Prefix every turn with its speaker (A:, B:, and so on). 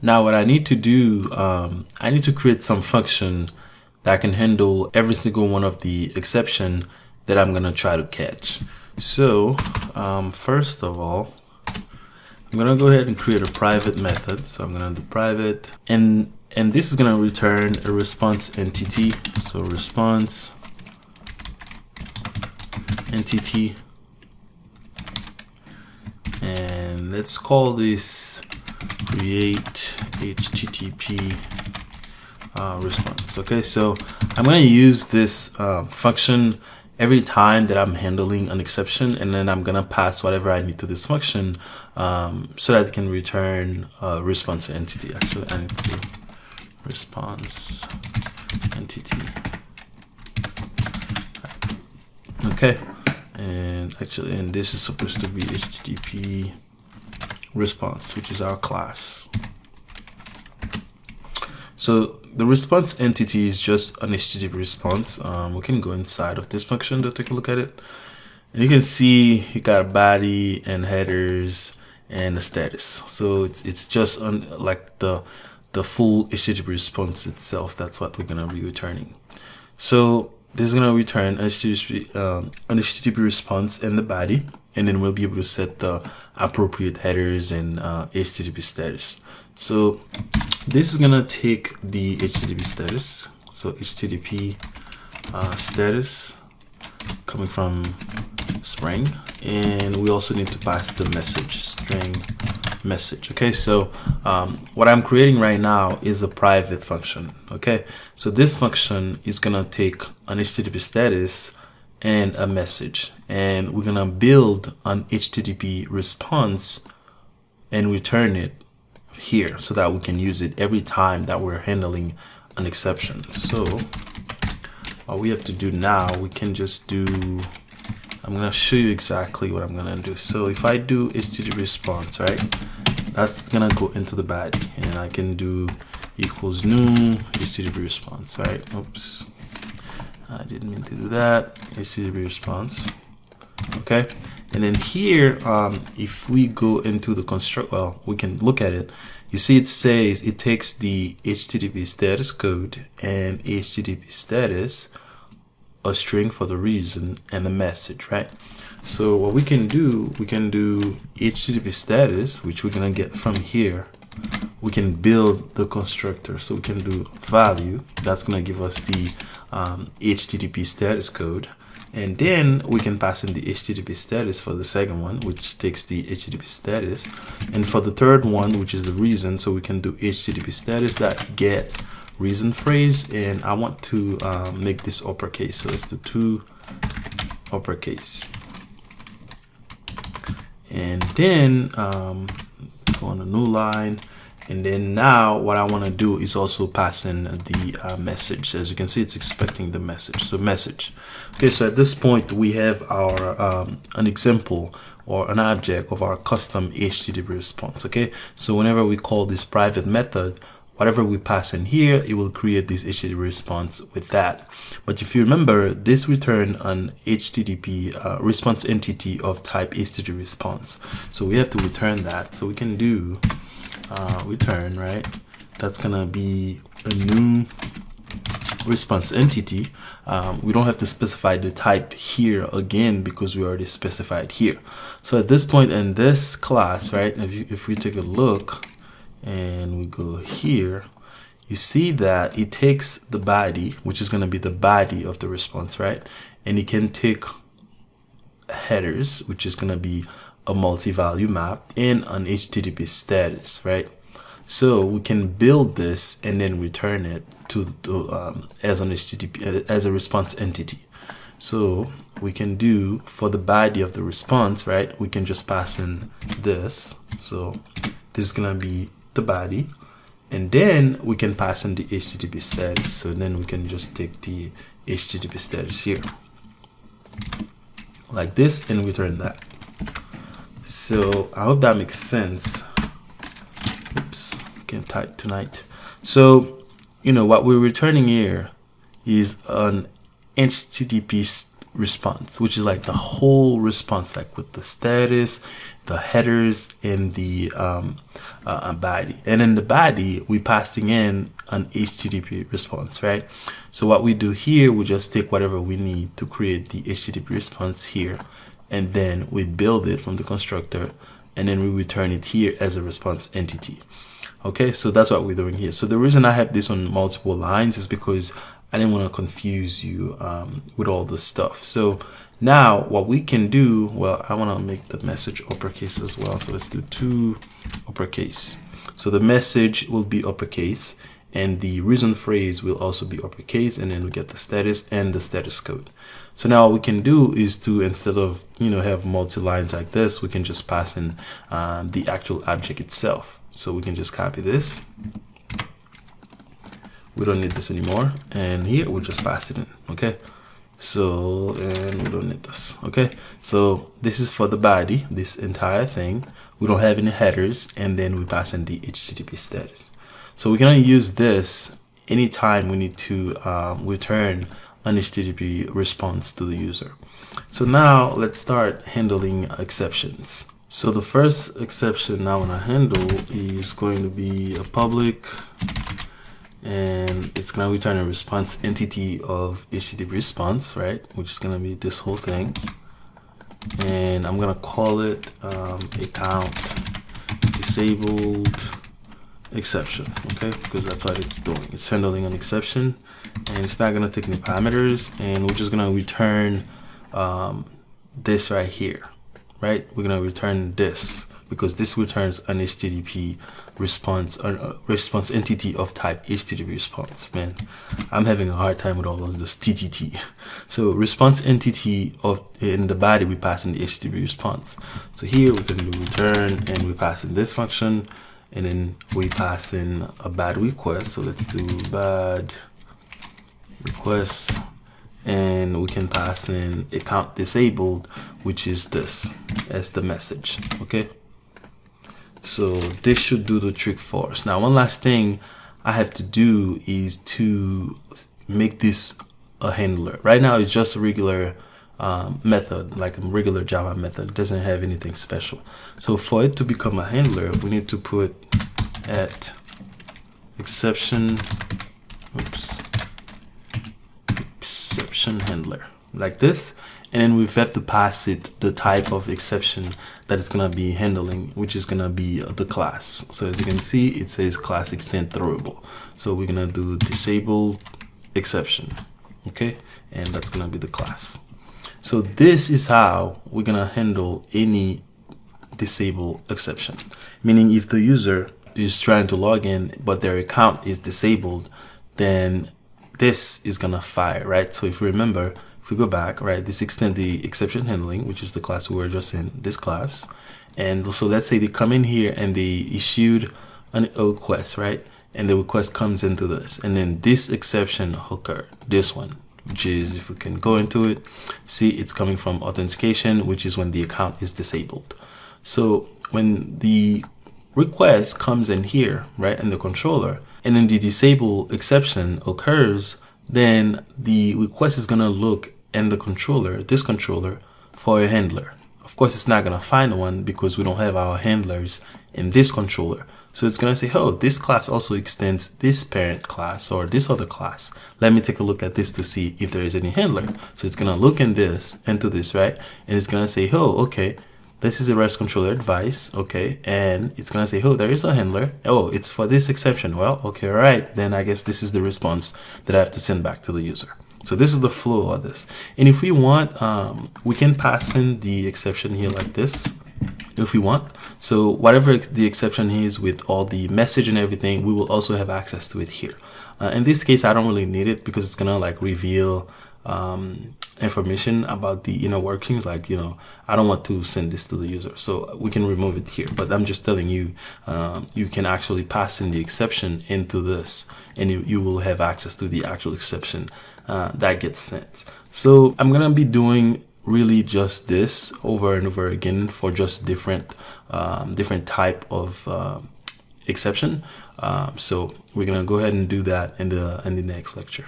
A: Now what I need to do, I need to create some function that can handle every single one of the exception that I'm gonna try to catch. So first of all, I'm gonna go ahead and create a private method. So I'm gonna do private, and this is gonna return a response entity. So response entity, and let's call this create HTTP response. Okay, so I'm going to use this function every time that I'm handling an exception, and then I'm going to pass whatever I need to this function so that it can return a response entity. Actually, I need to do response entity. Okay, and this is supposed to be HTTP response, which is our class. So the response entity is just an HTTP response. We can go inside of this function to take a look at it, and you can see you got a body and headers and a status. So it's just like the full HTTP response itself. That's what we're gonna be returning. So this is gonna return an HTTP response in the body, and then we'll be able to set the appropriate headers and HTTP status. So this is gonna take the HTTP status. So HTTP status coming from Spring, and we also need to pass the message, string message. Okay, so what I'm creating right now is a private function. Okay, so this function is gonna take an HTTP status and a message, and we're gonna build an HTTP response and return it here so that we can use it every time that we're handling an exception. So what we have to do now, we can just do, I'm gonna show you exactly what I'm gonna do. So if I do HTTP response, right, that's gonna go into the body, and I can do equals new HTTP response, right? Oops, I didn't mean to do that. HTTP response. Okay, and then here, if we go into the construct, well, we can look at it. You see, it says it takes the HTTP status code and HTTP status, a string for the reason, and the message, right? So what we can do HTTP status, which we're gonna get from here. We can build the constructor. So we can do value. That's gonna give us the HTTP status code. And then we can pass in the HTTP status for the second one, which takes the HTTP status. And for the third one, which is the reason, so we can do HTTP status that get reason phrase. And I want to make this uppercase, so let's do 2 uppercase. And then go on a new line. And then now what I want to do is also pass in the message. As you can see, it's expecting the message. So message. Okay, so at this point we have our an example or an object of our custom HTTP response. Okay, so whenever we call this private method, whatever we pass in here, it will create this HTTP response with that. But if you remember, this return an HTTP response entity of type HTTP response. So we have to return that. So we can do return, right? That's gonna be a new response entity. We don't have to specify the type here again because we already specified here. So at this point in this class, right, if we take a look and we go here, you see that it takes the body, which is going to be the body of the response, right? And it can take headers, which is going to be a multi-value map, and an HTTP status, right? So we can build this and then return it to as an HTTP as a response entity. So we can do for the body of the response, right? We can just pass in this. So this is gonna be the body, and then we can pass in the HTTP status. So then we can just take the HTTP status here like this and return that. So I hope that makes sense. Oops, can't type tonight. So, you know, what we're returning here is an HTTP response, which is like the whole response, like with the status, the headers, and the body. And in the body, we passing in an HTTP response, right? So what we do here, we just take whatever we need to create the HTTP response here, and then we build it from the constructor, and then we return it here as a response entity. Okay, so that's what we're doing here. So the reason I have this on multiple lines is because I didn't want to confuse you with all this stuff. So now what we can do, well, I want to make the message uppercase as well. So let's do 2 uppercase. So the message will be uppercase, and the reason phrase will also be uppercase, and then we get the status and the status code. So now what we can do is to, instead of, have multi lines like this, we can just pass in the actual object itself. So we can just copy this. We don't need this anymore, and here we'll just pass it in. Okay, so, and we don't need this. Okay, so this is for the body, this entire thing. We don't have any headers, and then we pass in the HTTP status. So we're gonna use this anytime we need to return an HTTP response to the user. So now let's start handling exceptions. So the first exception I want to handle is going to be a public, and it's going to return a response entity of HTTP response, right? Which is going to be this whole thing. And I'm going to call it account disabled exception, okay? Because that's what it's doing. It's handling an exception, and it's not going to take any parameters, and we're just going to return this right here, right? We're going to return this because this returns an HTTP response, a response entity of type HTTP response. Man, I'm having a hard time with all of this TTT. So response entity of, in the body, we pass in the HTTP response. So here we can do return, and we pass in this function, and then we pass in a bad request. So let's do bad request, and we can pass in account disabled, which is this as the message. Okay, so this should do the trick for us. Now one last thing I have to do is to make this a handler. Right now it's just a regular method, like a regular Java method. It doesn't have anything special. So for it to become a handler, we need to put at exception exception handler like this, and then we have to pass it the type of exception that it's gonna be handling, which is gonna be the class. So as you can see, it says class extend throwable. So we're gonna do disabled exception, okay, and that's gonna be the class. So this is how we're gonna handle any disable exception, meaning if the user is trying to log in but their account is disabled, then this is gonna fire, right? So if you remember, if we go back, right, this extend the exception handling, which is the class we were just in, this class. And so let's say they come in here and they issued a request, right? And the request comes into this, and then this exception occurred, this one, which is, if we can go into it, see it's coming from authentication, which is when the account is disabled. So when the request comes in here, right, in the controller, and then the disable exception occurs, then the request is gonna look in the controller, this controller, for a handler. Of course, it's not gonna find one because we don't have our handlers in this controller. So it's gonna say, oh, this class also extends this parent class or this other class. Let me take a look at this to see if there is any handler. So it's gonna look in this, into this, right? And it's gonna say, oh, okay, this is a REST controller advice, okay, and it's gonna say, oh, there is a handler. Oh, it's for this exception. Well, okay, all right, then I guess this is the response that I have to send back to the user. So this is the flow of this. And if we want, we can pass in the exception here like this, if we want. So whatever the exception is with all the message and everything, we will also have access to it here. In this case, I don't really need it because it's gonna like reveal information about the inner workings, like, you know, I don't want to send this to the user, so we can remove it here. But I'm just telling you, you can actually pass in the exception into this, and you will have access to the actual exception that gets sent. So I'm gonna be doing really just this over and over again for just different type of exception. So we're gonna go ahead and do that in the next lecture.